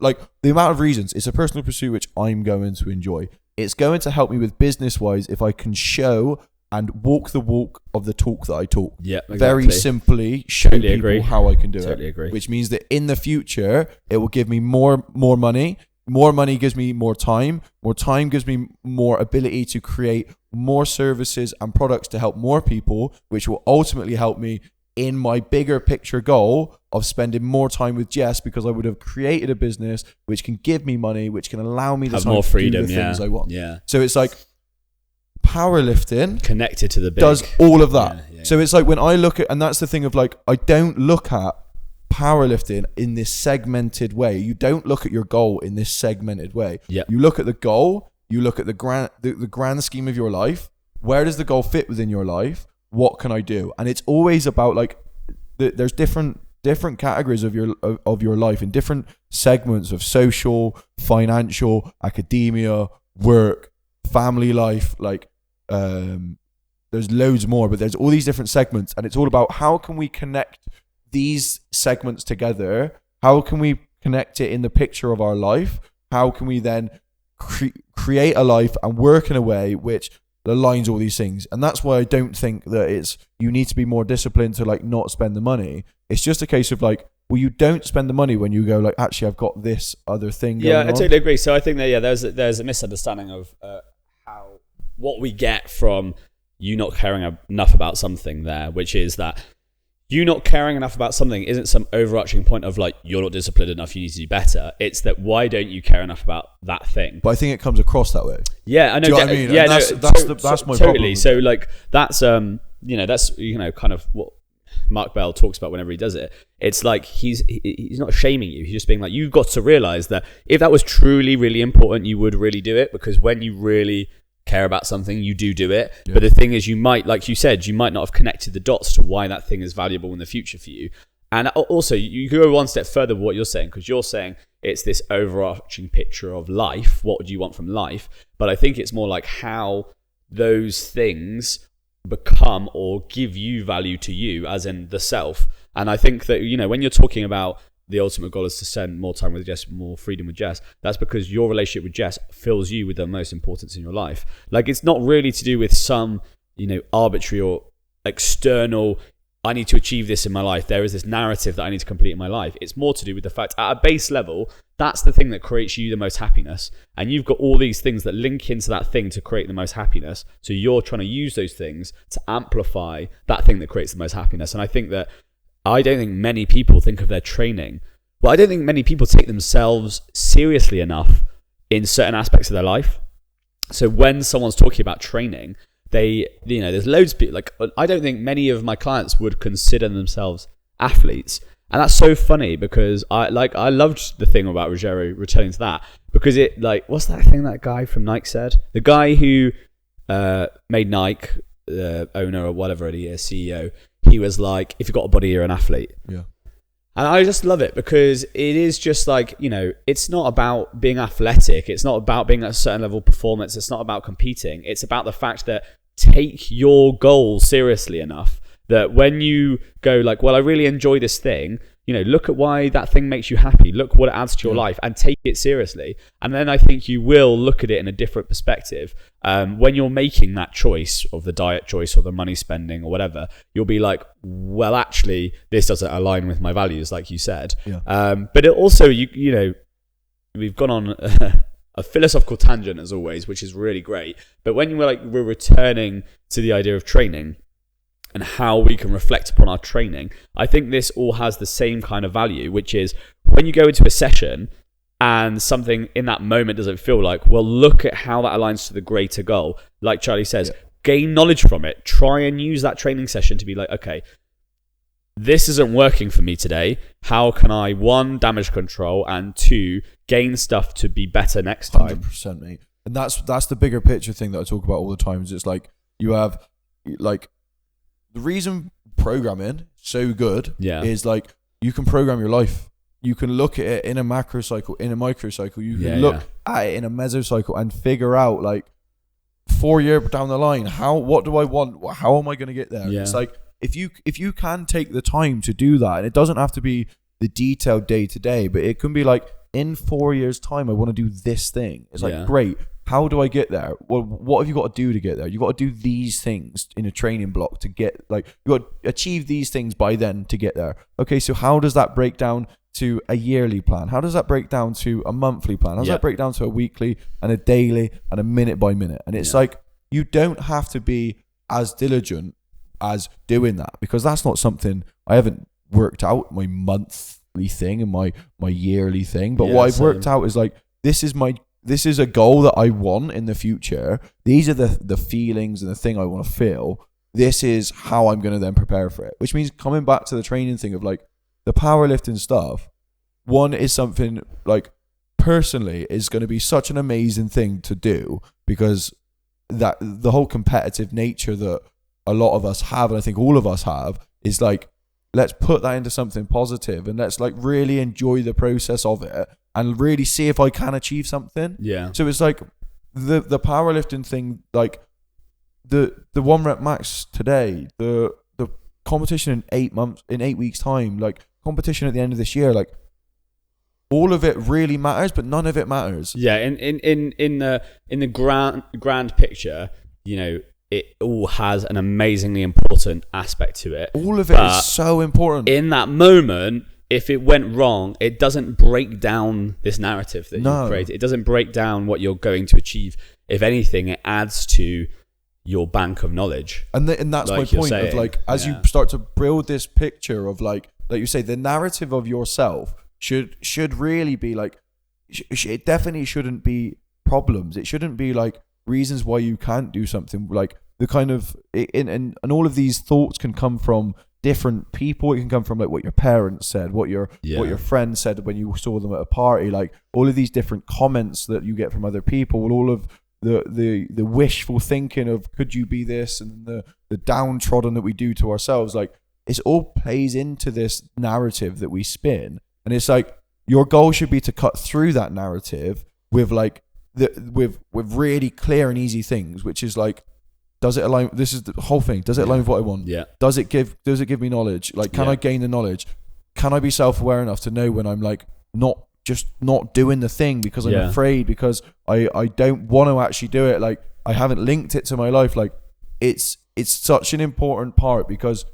like the amount of reasons, it's a personal pursuit which I'm going to enjoy. It's going to help me with business-wise if I can show and walk the walk of the talk that I talk. Yeah, exactly. Very simply show people how I can do it. Agree. Which means that in the future, it will give me more money. More money gives me more time. More time gives me more ability to create more services and products to help more people, which will ultimately help me in my bigger picture goal of spending more time with Jess, because I would have created a business which can give me money, which can allow me the time more freedom, to do the things I want. Yeah. So it's like powerlifting connected to the big does all of that. Yeah. So it's like when I look at, and that's the thing of like, I don't look at powerlifting in this segmented way. You don't look at your goal in this segmented way. Yep. You look at the goal, you look at the grand scheme of your life. Where does the goal fit within your life? What can I do? And it's always about like, there's different categories of your life in different segments of social, financial, academia, work, family life. Like, there's loads more, but there's all these different segments, and it's all about how can we connect these segments together? How can we connect it in the picture of our life? How can we then create a life and work in a way which aligns all these things? And that's why I don't think that you need to be more disciplined to like not spend the money. It's just a case of like, well, you don't spend the money when you go like, actually, I've got this other thing going on. I totally agree. So I think that there's a misunderstanding of what we get from you not caring enough about something there, which is that you not caring enough about something isn't some overarching point of like, you're not disciplined enough, you need to do better. It's that, why don't you care enough about that thing? But I think it comes across that way. Yeah, I know. Do you know what I mean? Yeah, that's my totally. problem. So like, that's kind of what Mark Bell talks about whenever he does it. It's like he's not shaming you. He's just being like, you've got to realize that if that was truly, really important, you would really do it, because when you really care about something, you do it. Yeah. But the thing is, you might, like you said, you might not have connected the dots to why that thing is valuable in the future for you. And also, you go one step further with what you're saying, because you're saying it's this overarching picture of life. What would you want from life? But I think it's more like how those things become or give you value to you, as in the self. And I think that, when you're talking about the ultimate goal is to spend more time with Jess, more freedom with Jess, that's because your relationship with Jess fills you with the most importance in your life. Like, it's not really to do with some, arbitrary or external, I need to achieve this in my life. There is this narrative that I need to complete in my life. It's more to do with the fact, at a base level, that's the thing that creates you the most happiness. And you've got all these things that link into that thing to create the most happiness. So you're trying to use those things to amplify that thing that creates the most happiness. And I don't think many people think of their training. Well, I don't think many people take themselves seriously enough in certain aspects of their life. So when someone's talking about training, there's loads of people, like, I don't think many of my clients would consider themselves athletes. And that's so funny because I loved the thing about Rogero returning to that, because it, like, what's that thing that guy from Nike said? The guy who made Nike, the owner or whatever he is, CEO, he was like, if you've got a body, you're an athlete. Yeah. And I just love it because it is just like, it's not about being athletic. It's not about being at a certain level of performance. It's not about competing. It's about the fact that take your goals seriously enough that when you go like, well, I really enjoy this thing, look at why that thing makes you happy. Look what it adds to your life, and take it seriously. And then I think you will look at it in a different perspective. When you're making that choice of the diet choice or the money spending or whatever, you'll be like, well, actually, this doesn't align with my values, like you said. Yeah. But it also, we've gone on a philosophical tangent as always, which is really great. But when we're returning to the idea of training and how we can reflect upon our training, I think this all has the same kind of value, which is when you go into a session and something in that moment doesn't feel like, well, look at how that aligns to the greater goal. Like Charlie says, gain knowledge from it. Try and use that training session to be like, okay, this isn't working for me today. How can I, 1, damage control, and 2, gain stuff to be better next time? 100%, mate. And that's the bigger picture thing that I talk about all the time. Is it's like you have like the reason programming so good is like you can program your life. You can look at it in a macro cycle, in a micro cycle. You can look at it in a mesocycle and figure out like 4 years down the line, what do I want? How am I going to get there? Yeah. It's like if you can take the time to do that, and it doesn't have to be the detailed day to day, but it can be like in 4 years' time, I want to do this thing. It's like, great. How do I get there? Well, what have you got to do to get there? You got to do these things in a training block to get, like, you got to achieve these things by then to get there. Okay, so how does that break down to a yearly plan? How does that break down to a monthly plan? How does that break down to a weekly and a daily and a minute by minute? And it's like, you don't have to be as diligent as doing that, because that's not something I haven't worked out, my monthly thing and my yearly thing. But what I've worked out is like, this is a goal that I want in the future. These are the feelings and the thing I want to feel. This is how I'm going to then prepare for it. Which means coming back to the training thing of like the powerlifting stuff, one is something like personally is going to be such an amazing thing to do, because that the whole competitive nature that a lot of us have, and I think all of us have, is like, let's put that into something positive and let's like really enjoy the process of it and really see if I can achieve something. Yeah. So it's like the powerlifting thing, like the 1 rep max today, the competition in 8 weeks time, like competition at the end of this year, like all of it really matters, but none of it matters. Yeah. In the grand picture, it all has an amazingly important aspect to it. All of it is so important. In that moment, if it went wrong, it doesn't break down this narrative that you've created. It doesn't break down what you're going to achieve. If anything, it adds to your bank of knowledge. And that's like my point of like, as you start to build this picture of like you say, the narrative of yourself should really be like, it definitely shouldn't be problems. It shouldn't be like reasons why you can't do something. Like the kind of and all of these thoughts can come from different people. It can come from like what your parents said, what your friends said when you saw them at a party, like all of these different comments that you get from other people, all of the wishful thinking of could you be this, and the downtrodden that we do to ourselves. Like it all plays into this narrative that we spin, and it's like your goal should be to cut through that narrative with like with really clear and easy things, which is like, does it align? This is the whole thing. Does it align with what I want? Yeah. Does it give me knowledge? Like, can I gain the knowledge? Can I be self-aware enough to know when I'm like not doing the thing because I'm afraid, because I don't want to actually do it. Like I haven't linked it to my life. Like it's such an important part, because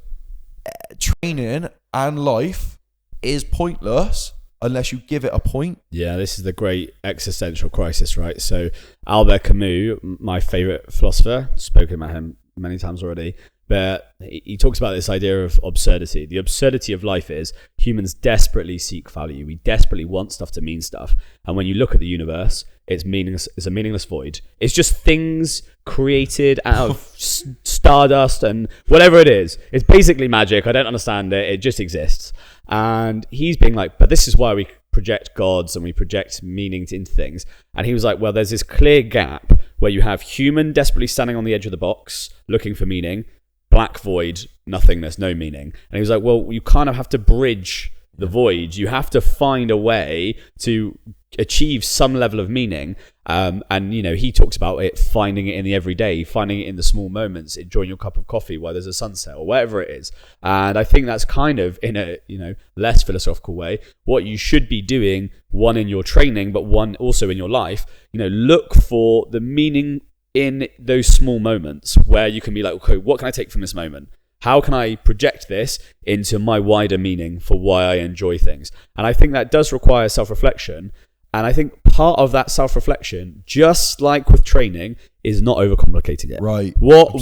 training and life is pointless unless you give it a point. Yeah, this is the great existential crisis, right? So Albert Camus, my favorite philosopher, spoken about him many times already, But he talks about this idea of absurdity. The absurdity of life is humans desperately seek value. We desperately want stuff to mean stuff. And when you look at the universe, it's meaningless. It's a meaningless void. It's just things created out of stardust and whatever it is. It's basically magic. I don't understand it. It just exists. And he's being like, but this is why we project gods and we project meaning into things. And he was like, well, there's this clear gap where you have human desperately standing on the edge of the box looking for meaning, black void, nothingness, no meaning. And he was like, well, you kind of have to bridge the void. You have to find a way to achieve some level of meaning. And, you know, he talks about it, finding it in the everyday, finding it in the small moments, enjoying your cup of coffee while there's a sunset or whatever it is. And I think that's kind of, in a, you know, less philosophical way, what you should be doing, one in your training, but one also in your life. You know, look for the meaning in those small moments where you can be like, okay, what can I take from this moment? How can I project this into my wider meaning for why I enjoy things? And I think that does require self-reflection. And I think part of that self-reflection, just like with training, is not overcomplicating it. Right. What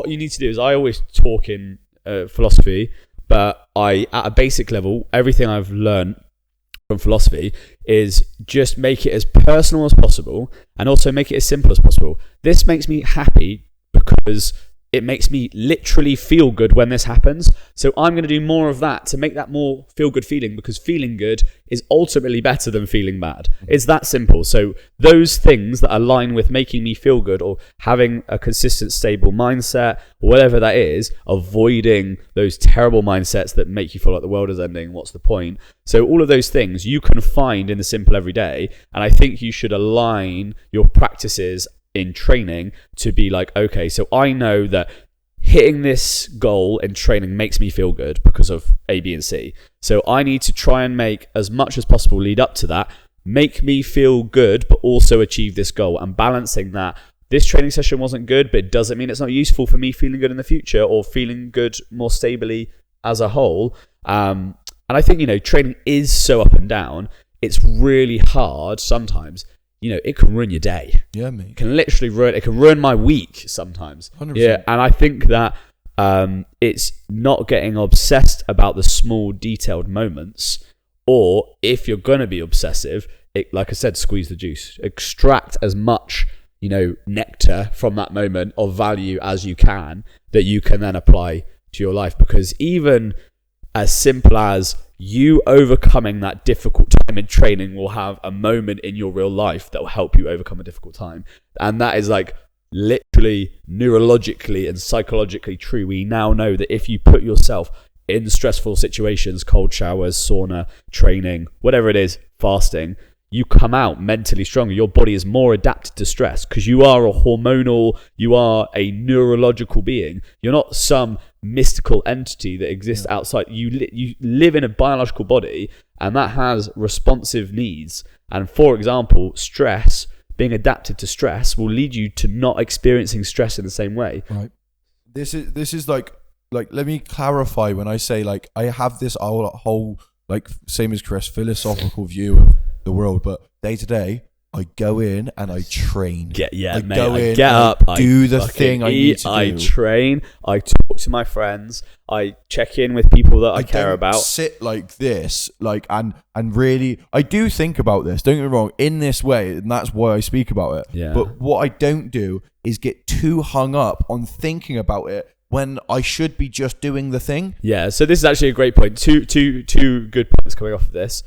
you need to do is, I always talk in philosophy, but at a basic level, everything I've learned from philosophy is just make it as personal as possible and also make it as simple as possible. This makes me happy because it makes me literally feel good when this happens. So I'm going to do more of that to make that more feel good feeling, because feeling good is ultimately better than feeling bad. It's that simple. So those things that align with making me feel good or having a consistent, stable mindset, or whatever that is, avoiding those terrible mindsets that make you feel like the world is ending. What's the point? So all of those things you can find in the simple everyday. And I think you should align your practices in training to be like, okay, so I know that hitting this goal in training makes me feel good because of A, B, and C. So I need to try and make as much as possible lead up to that, make me feel good, but also achieve this goal. And balancing that, this training session wasn't good, but it doesn't mean it's not useful for me feeling good in the future or feeling good more stably as a whole. And I think, you know, training is so up and down. It's really hard sometimes. You know, it can ruin your day. Yeah, mate. It can literally ruin. It can ruin my week sometimes. 100%. Yeah, and I think that it's not getting obsessed about the small, detailed moments. Or if you're gonna be obsessive, like I said, squeeze the juice. Extract as much, you know, nectar from that moment of value as you can, that you can then apply to your life. Because even as simple as you overcoming that difficult time in training will have a moment in your real life that will help you overcome a difficult time. And that is like literally neurologically and psychologically true. We now know that if you put yourself in stressful situations, cold showers, sauna, training, whatever it is, fasting, you come out mentally stronger. Your body is more adapted to stress because you are a hormonal, you are a neurological being. You're not some mystical entity that exists outside. You live in a biological body, and that has responsive needs. And for example, stress, being adapted to stress, will lead you to not experiencing stress in the same way. Right. This is like let me clarify when I say like I have this whole like same as Chris philosophical view of the world, but day to day I go in and I train. I get up, I do the thing I need to do. I train, I talk to my friends, I check in with people that I care about. Sit like this, like and really, I do think about this. Don't get me wrong, in this way, and that's why I speak about it. Yeah. But what I don't do is get too hung up on thinking about it when I should be just doing the thing. Yeah. So this is actually a great point. Two good points coming off of this.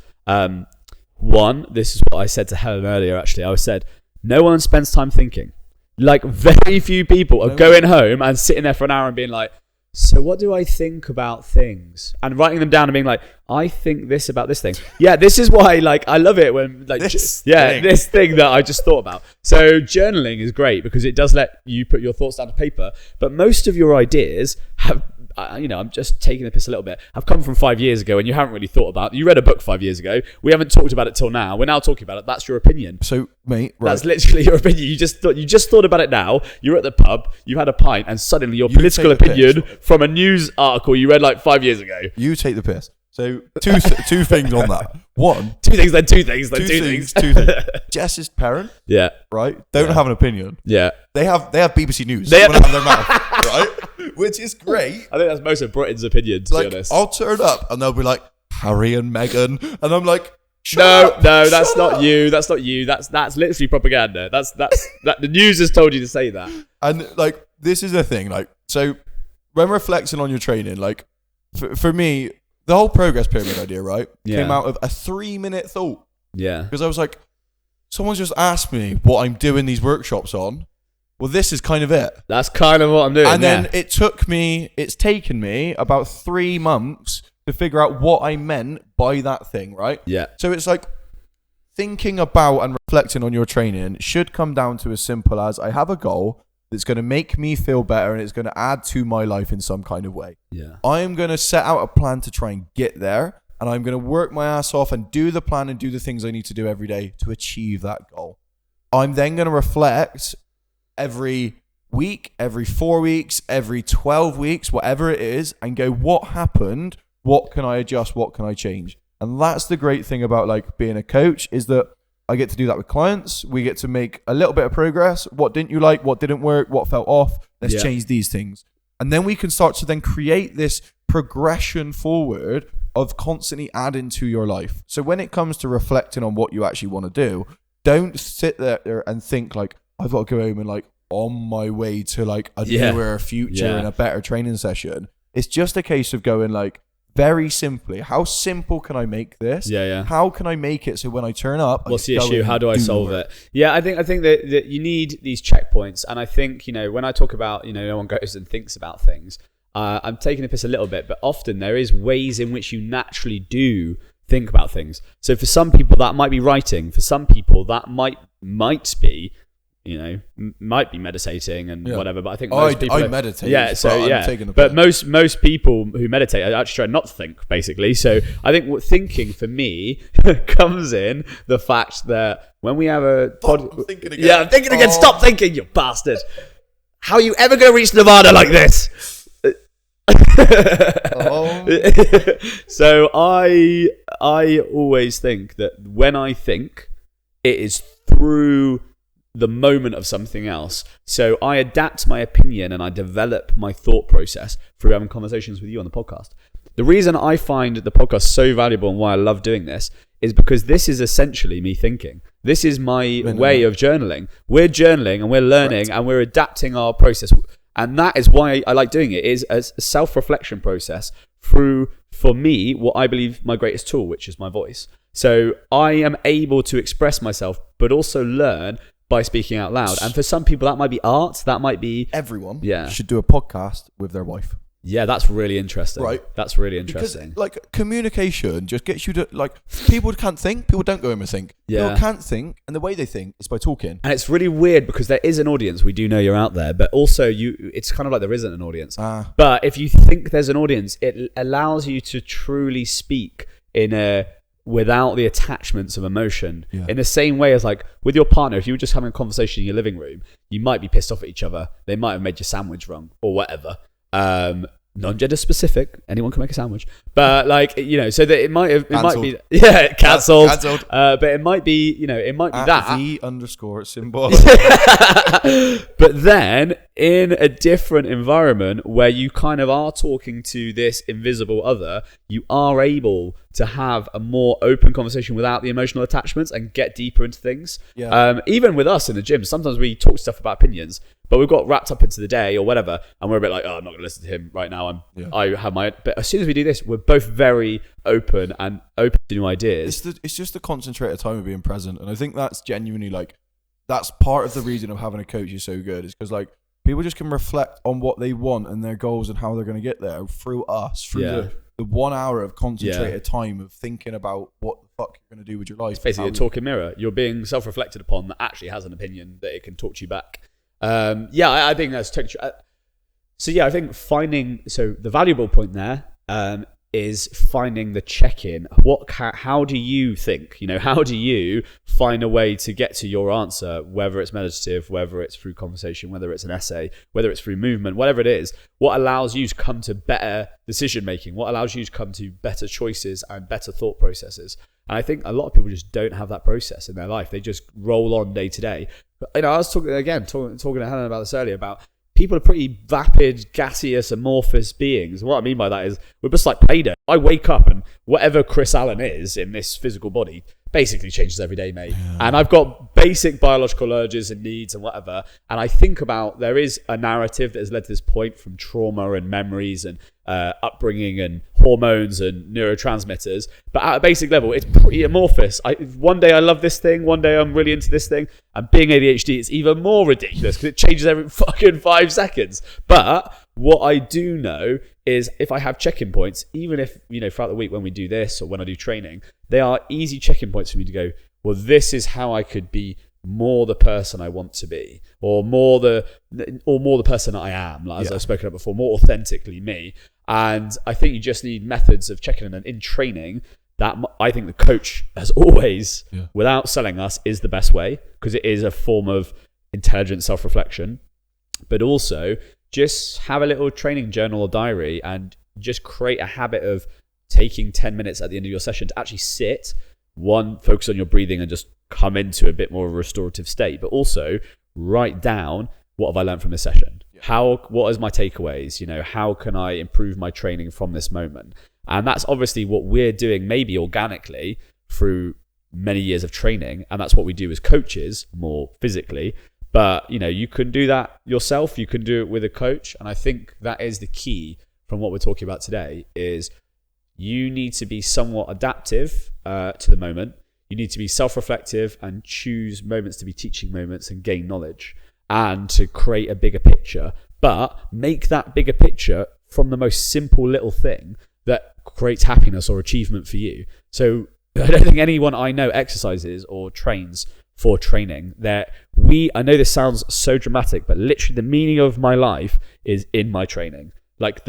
One, this is what I said to Helen earlier, actually. I said, no one spends time thinking. Like, very few people are going home and sitting there for an hour and being like, so what do I think about things? And writing them down and being like, I think this about this thing. Yeah, this is why, like, I love it when, like, this thing that I just thought about. So journaling is great because it does let you put your thoughts down to paper. But most of your ideas have, you know, I'm just taking the piss a little bit, have come from 5 years ago and you haven't really thought about it. You read a book 5 years ago. We haven't talked about it till now. We're now talking about it. That's your opinion. So, mate, right. That's literally your opinion. You just thought about it now. You're at the pub, you had a pint, and suddenly your political opinion from a news article you read like 5 years ago. You take the piss. So two things on that. One, two things, then two things, then two things. Two things. Jess's parent, Yeah. right? Don't have an opinion. Yeah. They have BBC News They have- coming out of their mouth, right? Which is great. I think that's most of Britain's opinion, to be honest. I'll turn up and they'll be like, Harry and Meghan. And I'm like, No, that's not you. That's not you. That's literally propaganda. That's the news has told you to say that. And like, this is the thing. Like, so when reflecting on your training, like for me, the whole progress pyramid idea, right, came out of a 3-minute thought. Yeah. Because I was like, someone's just asked me what I'm doing these workshops on. Well, this is kind of it. That's kind of what I'm doing. And then it's taken me about 3 months to figure out what I meant by that thing, right? Yeah. So it's like thinking about and reflecting on your training should come down to as simple as I have a goal that's going to make me feel better and it's going to add to my life in some kind of way. Yeah. I am going to set out a plan to try and get there, and I'm going to work my ass off and do the plan and do the things I need to do every day to achieve that goal. I'm then going to reflect every week, every 4 weeks, every 12 weeks, whatever it is, and go, what happened? What can I adjust? What can I change? And that's the great thing about like being a coach, is that I get to do that with clients. We get to make a little bit of progress. What didn't you like? What didn't work? What fell off? Let's change these things. And then we can start to then create this progression forward of constantly adding to your life. So when it comes to reflecting on what you actually want to do, don't sit there and think like, I've got to go home and like on my way to like a newer future and a better training session. It's just a case of going like, very simply, how simple can I make this? Yeah. How can I make it so when I turn up, what's the issue? How do I solve it? Yeah, I think that you need these checkpoints, and I think when I talk about no one goes and thinks about things. I'm taking the piss a little bit, but often there is ways in which you naturally do think about things. So for some people that might be writing. For some people that might be might be meditating and whatever, but I think most people I meditate. Yeah, but most people who meditate are actually trying not to think, basically. So I think what thinking for me comes in the fact that when we have a I'm thinking again. Yeah, I'm thinking again. Stop thinking, you bastard. How are you ever going to reach Nirvana like this? So I always think that when I think, it is through the moment of something else. So I adapt my opinion and I develop my thought process through having conversations with you on the podcast. The reason I find the podcast so valuable and why I love doing this is because this is essentially me thinking. This is my way of journaling. We're journaling and we're learning and we're adapting our process. And that is why I like doing it, is a self-reflection process through, for me, what I believe my greatest tool, which is my voice. So I am able to express myself, but also learn by speaking out loud. And for some people, that might be art. That might be... Everyone should do a podcast with their wife. Yeah, that's really interesting. Right. That's really interesting. Because, like, communication just gets you to, like, people can't think. People don't go home and think. Yeah. People can't think. And the way they think is by talking. And it's really weird because there is an audience. We do know you're out there. But also, it's kind of like there isn't an audience. But if you think there's an audience, it allows you to truly speak without the attachments of emotion. In the same way as like with your partner, if you were just having a conversation in your living room, you might be pissed off at each other. They might have made your sandwich wrong or whatever. Non-gender specific, anyone can make a sandwich, but like so that it might be cancelled. But it might be it might be that _symbol. But then in a different environment where you kind of are talking to this invisible other, you are able to have a more open conversation without the emotional attachments and get deeper into things. Even with us in the gym, sometimes we talk stuff about opinions, but we've got wrapped up into the day or whatever, and we're a bit like, I'm not going to listen to him right now. I have my... But as soon as we do this, we're both very open to new ideas. It's just the concentrated time of being present, and I think that's genuinely like that's part of the reason of having a coach is so good. Is because like people just can reflect on what they want and their goals and how they're going to get there through us, through the 1 hour of concentrated time of thinking about what the fuck you're going to do with your life. It's basically a talking mirror. You're being self-reflected upon that actually has an opinion that it can talk to you back. I think that's totally true. So I think the valuable point there is finding the check-in. How do you think? How do you find a way to get to your answer, whether it's meditative, whether it's through conversation, whether it's an essay, whether it's through movement, whatever it is, what allows you to come to better decision making, what allows you to come to better choices and better thought processes. And I think a lot of people just don't have that process in their life. They just roll on day to day. I was talking to Helen about this earlier, about people are pretty vapid, gaseous, amorphous beings. What I mean by that is we're just like Play-Doh. I wake up and whatever Chris Allen is in this physical body basically changes every day, mate. Yeah. And I've got basic biological urges and needs and whatever. And I think about, there is a narrative that has led to this point from trauma and memories and upbringing and hormones and neurotransmitters. But at a basic level, it's pretty amorphous. One day I love this thing, one day I'm really into this thing. And being ADHD, it's even more ridiculous because it changes every fucking 5 seconds. But what I do know is if I have check-in points, even if, throughout the week when we do this or when I do training, they are easy check-in points for me to go, well, this is how I could be more the person I want to be, or more the person I am, as I've spoken about before, more authentically me. And I think you just need methods of checking in. And in training, that I think the coach, as always, without selling us, is the best way, because it is a form of intelligent self-reflection. But also, just have a little training journal or diary and just create a habit of taking 10 minutes at the end of your session to actually sit, focus on your breathing and just come into a bit more of a restorative state, but also write down, what have I learned from this session? What is my takeaways? How can I improve my training from this moment? And that's obviously what we're doing, maybe organically through many years of training. And that's what we do as coaches more physically. But, you can do that yourself. You can do it with a coach. And I think that is the key from what we're talking about today is you need to be somewhat adaptive to the moment. You need to be self-reflective and choose moments to be teaching moments and gain knowledge and to create a bigger picture. But make that bigger picture from the most simple little thing that creates happiness or achievement for you. So I don't think anyone I know exercises or trains for training. I know this sounds so dramatic, but literally the meaning of my life is in my training. Like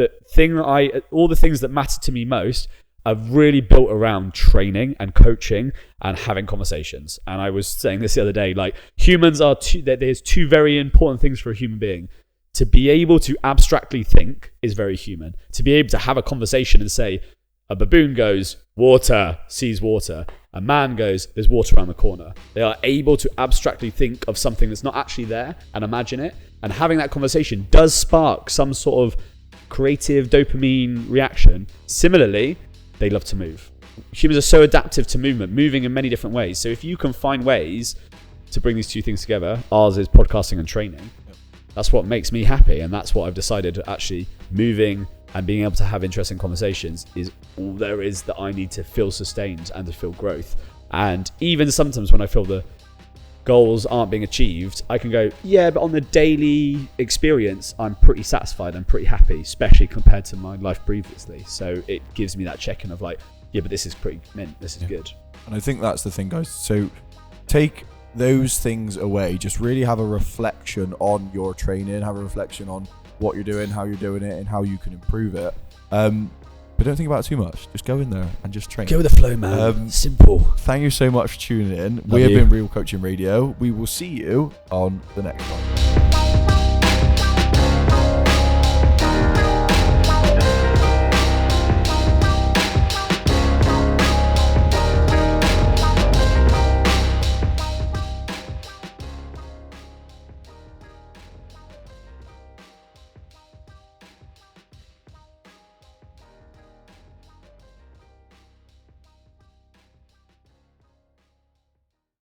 all the things that matter to me most are really built around training and coaching and having conversations. And I was saying this the other day, like humans there's 2 very important things for a human being. To be able to abstractly think is very human. To be able to have a conversation and say, a baboon goes, water, sees water. A man goes, there's water around the corner. They are able to abstractly think of something that's not actually there and imagine it. And having that conversation does spark some sort of creative dopamine reaction. Similarly, they love to move. Humans are so adaptive to moving in many different ways. So if you can find ways to bring these 2 things together, ours is podcasting and training. That's what makes me happy. And that's what I've decided, actually moving and being able to have interesting conversations is all there is that I need to feel sustained and to feel growth. And even sometimes when I feel the goals aren't being achieved, I can go, but on the daily experience, I'm pretty satisfied. I'm pretty happy, especially compared to my life previously. So it gives me that check-in of like, but this is pretty mint. This is good. And I think that's the thing, guys. So take those things away. Just really have a reflection on your training, have a reflection on what you're doing, how you're doing it, and how you can improve it. But don't think about it too much. Just go in there and just train. Go with the flow, man. Simple. Thank you so much for tuning in. We have been Real Coaching Radio. We will see you on the next one.